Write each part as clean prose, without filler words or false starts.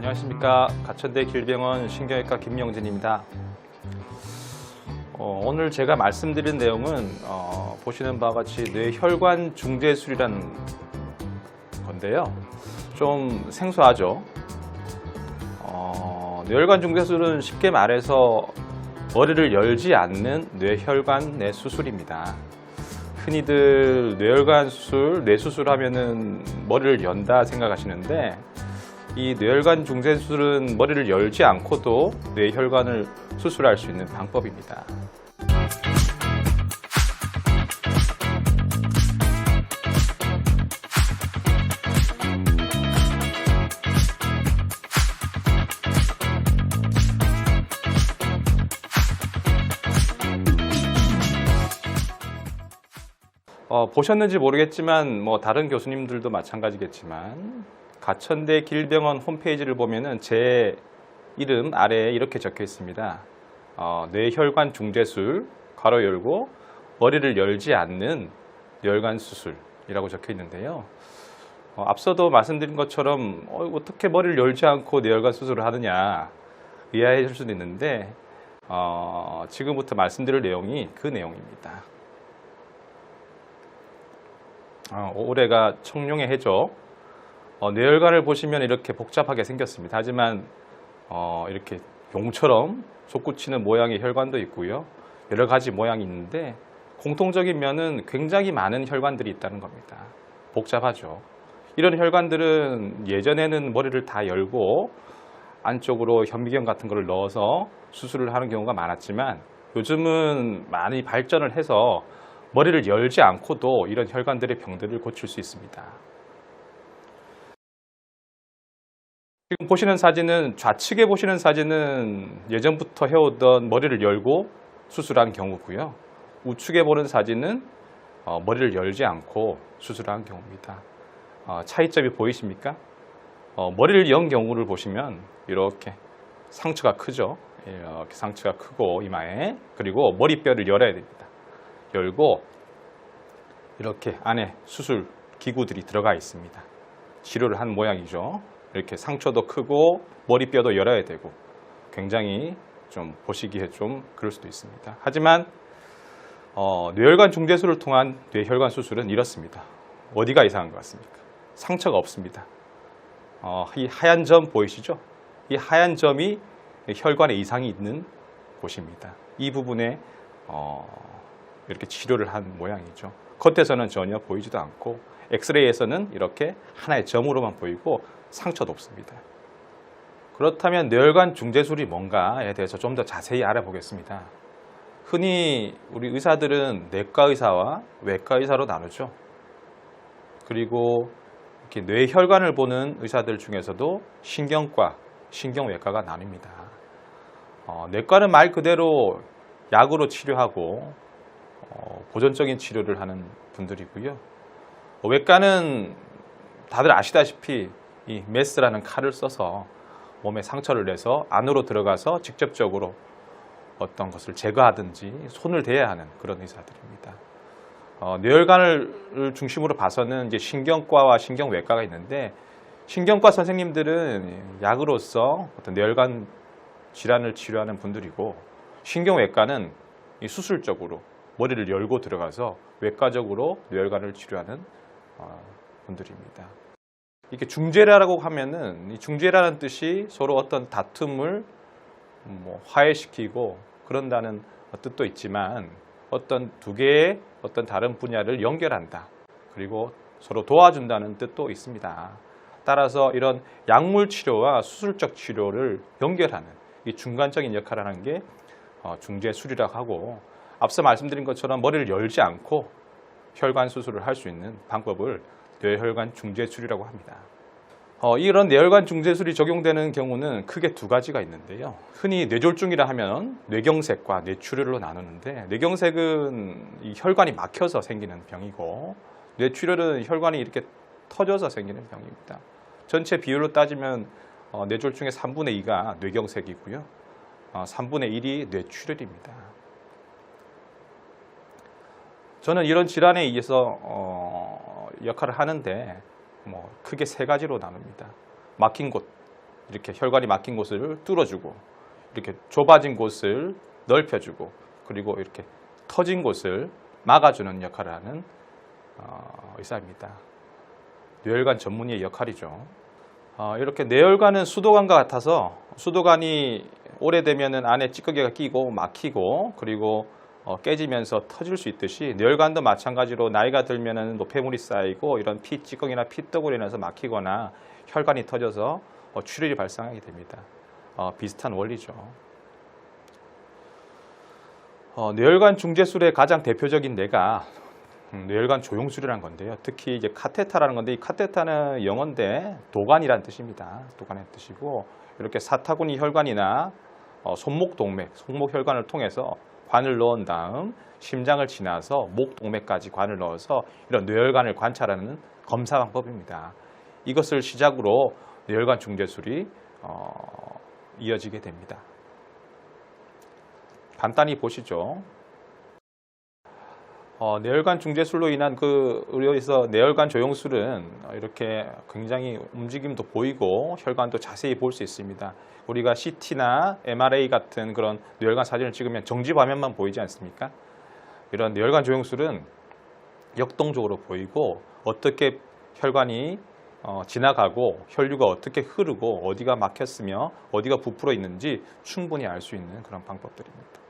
안녕하십니까. 가천대 길병원 신경외과 김명진입니다. 오늘 제가 말씀드린 내용은 보시는 바와 같이 뇌혈관 중재술이라는 건데요. 좀 생소하죠. 뇌혈관 중재술은 쉽게 말해서 머리를 열지 않는 뇌혈관 내 수술입니다. 흔히들 뇌혈관 수술, 뇌수술 하면은 머리를 연다 생각하시는데 이 뇌혈관 중재술은 머리를 열지 않고도 뇌혈관을 수술할 수 있는 방법입니다. 보셨는지 모르겠지만 다른 교수님들도 마찬가지겠지만 가천대 길병원 홈페이지를 보면은 제 이름 아래에 이렇게 적혀 있습니다. 뇌혈관 중재술 괄호 열고 머리를 열지 않는 뇌혈관 수술이라고 적혀 있는데요. 앞서도 말씀드린 것처럼 어떻게 머리를 열지 않고 뇌혈관 수술을 하느냐 의아해질 수도 있는데 지금부터 말씀드릴 내용이 그 내용입니다. 올해가 청룡의 해죠. 뇌혈관을 보시면 이렇게 복잡하게 생겼습니다. 하지만 이렇게 용처럼 솟구치는 모양의 혈관도 있고요. 여러 가지 모양이 있는데 공통적인 면은 굉장히 많은 혈관들이 있다는 겁니다. 복잡하죠. 이런 혈관들은 예전에는 머리를 다 열고 안쪽으로 현미경 같은 것을 넣어서 수술을 하는 경우가 많았지만 요즘은 많이 발전을 해서 머리를 열지 않고도 이런 혈관들의 병들을 고칠 수 있습니다. 지금 보시는 사진은 좌측에 보시는 사진은 예전부터 해오던 머리를 열고 수술한 경우고요. 우측에 보는 사진은 머리를 열지 않고 수술한 경우입니다. 차이점이 보이십니까? 머리를 연 경우를 보시면 이렇게 상처가 크죠. 이렇게 상처가 크고 이마에 그리고 머리뼈를 열어야 됩니다. 열고 이렇게 안에 수술 기구들이 들어가 있습니다. 치료를 한 모양이죠. 이렇게 상처도 크고 머리뼈도 열어야 되고 굉장히 좀 보시기에 좀 그럴 수도 있습니다. 하지만 뇌혈관 중재술을 통한 뇌혈관 수술은 이렇습니다. 어디가 이상한 것 같습니까? 상처가 없습니다. 이 하얀 점 보이시죠? 이 하얀 점이 혈관에 이상이 있는 곳입니다. 이 부분에 이렇게 치료를 한 모양이죠. 겉에서는 전혀 보이지도 않고 엑스레이에서는 이렇게 하나의 점으로만 보이고 상처도 없습니다. 그렇다면 뇌혈관 중재술이 뭔가에 대해서 좀 더 자세히 알아보겠습니다. 흔히 우리 의사들은 내과 의사와 외과 의사로 나누죠. 그리고 이렇게 뇌혈관을 보는 의사들 중에서도 신경과, 신경외과가 나뉩니다. 내과는 말 그대로 약으로 치료하고 보존적인 치료를 하는 분들이고요. 외과는 다들 아시다시피 이 메스라는 칼을 써서 몸에 상처를 내서 안으로 들어가서 직접적으로 어떤 것을 제거하든지 손을 대야 하는 그런 의사들입니다. 뇌혈관을 중심으로 봐서는 이제 신경과와 신경외과가 있는데 신경과 선생님들은 약으로서 어떤 뇌혈관 질환을 치료하는 분들이고 신경외과는 이 수술적으로 머리를 열고 들어가서 외과적으로 뇌혈관을 치료하는 분들입니다. 이렇게 중재라고 하면은 이 중재라는 뜻이 서로 어떤 다툼을 화해시키고 그런다는 뜻도 있지만 어떤 두 개의 어떤 다른 분야를 연결한다. 그리고 서로 도와준다는 뜻도 있습니다. 따라서 이런 약물 치료와 수술적 치료를 연결하는 이 중간적인 역할을 하는 게 중재술이라고 하고 앞서 말씀드린 것처럼 머리를 열지 않고 혈관 수술을 할 수 있는 방법을 뇌혈관 중재술이라고 합니다. 이런 뇌혈관 중재술이 적용되는 경우는 크게 두 가지가 있는데요. 흔히 뇌졸중이라 하면 뇌경색과 뇌출혈로 나누는데 뇌경색은 이 혈관이 막혀서 생기는 병이고 뇌출혈은 혈관이 이렇게 터져서 생기는 병입니다. 전체 비율로 따지면 뇌졸중의 3분의 2가 뇌경색이고요. 3분의 1이 뇌출혈입니다. 저는 이런 질환에 의해서 역할을 하는데 크게 세 가지로 나눕니다. 막힌 곳, 이렇게 혈관이 막힌 곳을 뚫어주고, 이렇게 좁아진 곳을 넓혀주고, 그리고 이렇게 터진 곳을 막아주는 역할을 하는 의사입니다. 뇌혈관 전문의의 역할이죠. 이렇게 뇌혈관은 수도관과 같아서 수도관이 오래되면 안에 찌꺼기가 끼고 막히고 그리고 깨지면서 터질 수 있듯이 뇌혈관도 마찬가지로 나이가 들면 노폐물이 쌓이고 이런 피 찌꺼기나 피떡으로 인해서 막히거나 혈관이 터져서 출혈이 발생하게 됩니다. 비슷한 원리죠. 뇌혈관 중재술의 가장 대표적인 뇌가 뇌혈관 조영술이라는 건데요. 특히 이제 카테타라는 건데, 이 카테타는 영어인데 도관이라는 뜻입니다. 도관의 뜻이고, 이렇게 사타구니 혈관이나 손목동맥, 손목혈관을 통해서 관을 넣은 다음 심장을 지나서 목동맥까지 관을 넣어서 이런 뇌혈관을 관찰하는 검사 방법입니다. 이것을 시작으로 뇌혈관 중재술이 이어지게 됩니다. 간단히 보시죠. 뇌혈관 중재술로 인한 의료에서 뇌혈관 조영술은 이렇게 굉장히 움직임도 보이고 혈관도 자세히 볼 수 있습니다. 우리가 CT나 MRA 같은 그런 뇌혈관 사진을 찍으면 정지 화면만 보이지 않습니까? 이런 뇌혈관 조영술은 역동적으로 보이고 어떻게 혈관이 지나가고 혈류가 어떻게 흐르고 어디가 막혔으며 어디가 부풀어 있는지 충분히 알 수 있는 그런 방법들입니다.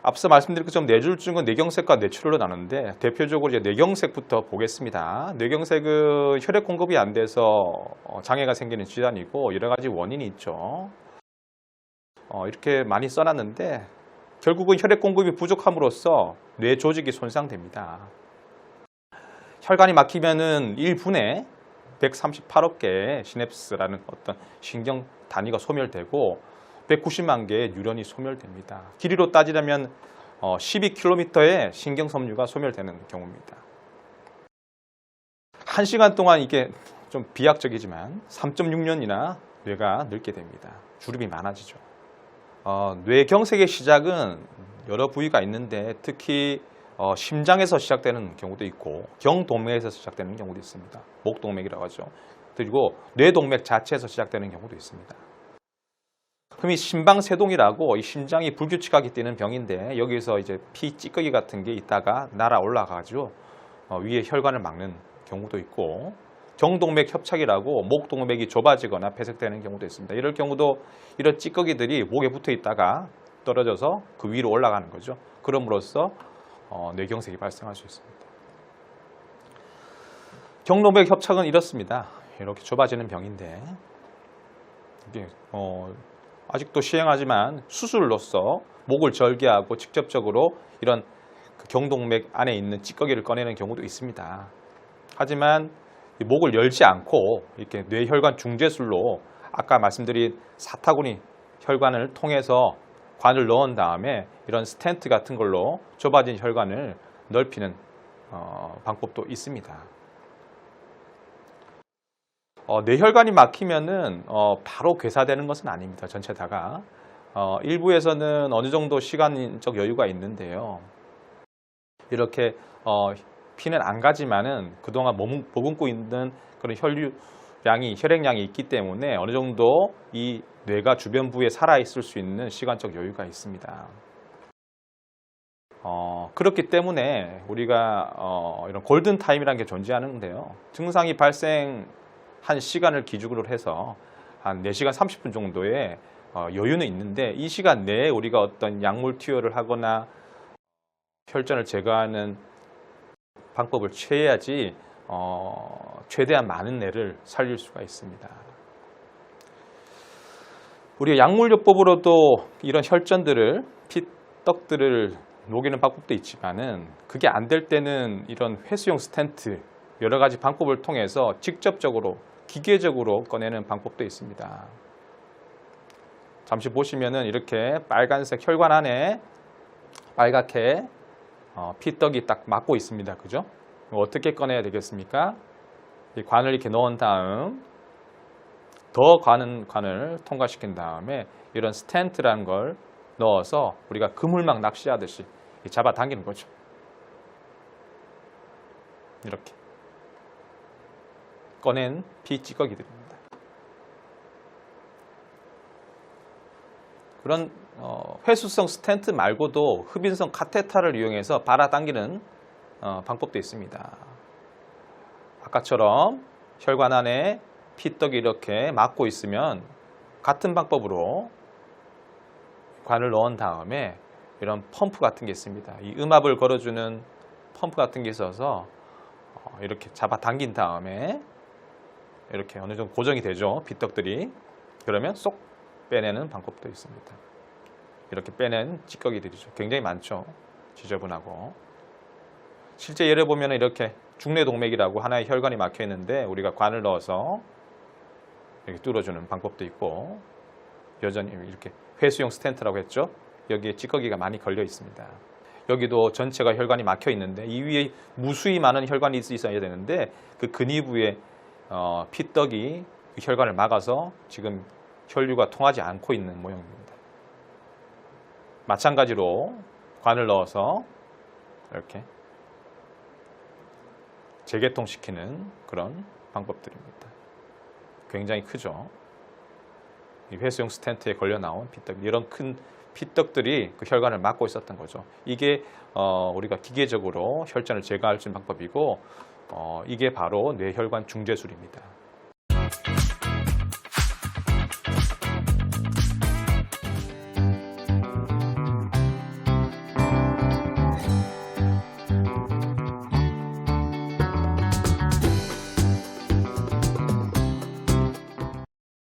앞서 말씀드린 것처럼 뇌졸중은 뇌경색과 뇌출혈로 나누는데 대표적으로 이제 뇌경색부터 보겠습니다. 뇌경색은 혈액 공급이 안 돼서 장애가 생기는 질환이고 여러 가지 원인이 있죠. 이렇게 많이 써놨는데 결국은 혈액 공급이 부족함으로써 뇌 조직이 손상됩니다. 혈관이 막히면은 1분에 138억 개의 시냅스라는 어떤 신경 단위가 소멸되고 190만 개의 뉴런이 소멸됩니다. 길이로 따지자면 12km의 신경섬유가 소멸되는 경우입니다. 1시간 동안 이게 좀 비약적이지만 3.6년이나 뇌가 늙게 됩니다. 주름이 많아지죠. 뇌경색의 시작은 여러 부위가 있는데 특히 심장에서 시작되는 경우도 있고 경동맥에서 시작되는 경우도 있습니다. 목동맥이라고 하죠. 그리고 뇌동맥 자체에서 시작되는 경우도 있습니다. 그럼 이 심방세동이라고 이 심장이 불규칙하게 뛰는 병인데 여기서 이제 피 찌꺼기 같은 게 있다가 날아 올라가지고 위에 혈관을 막는 경우도 있고 경동맥 협착이라고 목동맥이 좁아지거나 폐색되는 경우도 있습니다. 이럴 경우도 이런 찌꺼기들이 목에 붙어 있다가 떨어져서 그 위로 올라가는 거죠. 그럼으로써 뇌경색이 발생할 수 있습니다. 경동맥 협착은 이렇습니다. 이렇게 좁아지는 병인데 이게 아직도 시행하지만 수술로서 목을 절개하고 직접적으로 이런 경동맥 안에 있는 찌꺼기를 꺼내는 경우도 있습니다. 하지만 목을 열지 않고 이렇게 뇌혈관 중재술로 아까 말씀드린 사타구니 혈관을 통해서 관을 넣은 다음에 이런 스텐트 같은 걸로 좁아진 혈관을 넓히는 방법도 있습니다. 뇌혈관이 막히면은 바로 괴사되는 것은 아닙니다. 전체 다가 일부에서는 어느 정도 시간적 여유가 있는데요. 이렇게 피는 안 가지만은 그동안 머금고 있는 그런 혈액량이 있기 때문에 어느 정도 이 뇌가 주변부에 살아 있을 수 있는 시간적 여유가 있습니다. 그렇기 때문에 우리가 이런 골든 타임이라는 게 존재하는데요. 증상이 발생한 시간을 기준으로 해서 한 4시간 30분 정도의 여유는 있는데 이 시간 내에 우리가 어떤 약물 투여를 하거나 혈전을 제거하는 방법을 취해야지 최대한 많은 뇌를 살릴 수가 있습니다. 우리가 약물요법으로도 이런 혈전들을 피떡들을 녹이는 방법도 있지만은 그게 안 될 때는 이런 회수용 스텐트 여러 가지 방법을 통해서 직접적으로 기계적으로 꺼내는 방법도 있습니다. 잠시 보시면은 이렇게 빨간색 혈관 안에 빨갛게 피떡이 딱 막고 있습니다. 그죠? 어떻게 꺼내야 되겠습니까? 이 관을 이렇게 넣은 다음 더 관을 통과시킨 다음에 이런 스텐트라는 걸 넣어서 우리가 그물망 낚시하듯이 잡아당기는 거죠. 이렇게. 꺼낸 피 찌꺼기들입니다. 그런 회수성 스텐트 말고도 흡인성 카테터를 이용해서 빨아당기는 방법도 있습니다. 아까처럼 혈관 안에 피떡이 이렇게 막고 있으면 같은 방법으로 관을 넣은 다음에 이런 펌프 같은 게 있습니다. 이 음압을 걸어주는 펌프 같은 게 있어서 이렇게 잡아 당긴 다음에 이렇게 어느 정도 고정이 되죠. 피떡들이. 그러면 쏙 빼내는 방법도 있습니다. 이렇게 빼낸 찌꺼기들이죠. 굉장히 많죠. 지저분하고. 실제 예를 보면 이렇게 중뇌동맥이라고 하나의 혈관이 막혀 있는데 우리가 관을 넣어서 이렇게 뚫어주는 방법도 있고, 여전히 이렇게 회수용 스텐트라고 했죠. 여기에 찌꺼기가 많이 걸려 있습니다. 여기도 전체가 혈관이 막혀 있는데 이 위에 무수히 많은 혈관이 있어야 되는데 그 근위부에 피떡이 그 혈관을 막아서 지금 혈류가 통하지 않고 있는 모양입니다. 마찬가지로 관을 넣어서 이렇게 재개통시키는 그런 방법들입니다. 굉장히 크죠. 이 회수용 스텐트에 걸려 나온 피떡, 이런 큰 피떡들이 그 혈관을 막고 있었던 거죠. 이게 우리가 기계적으로 혈전을 제거할 수 있는 방법이고, 이게 바로 뇌혈관 중재술입니다.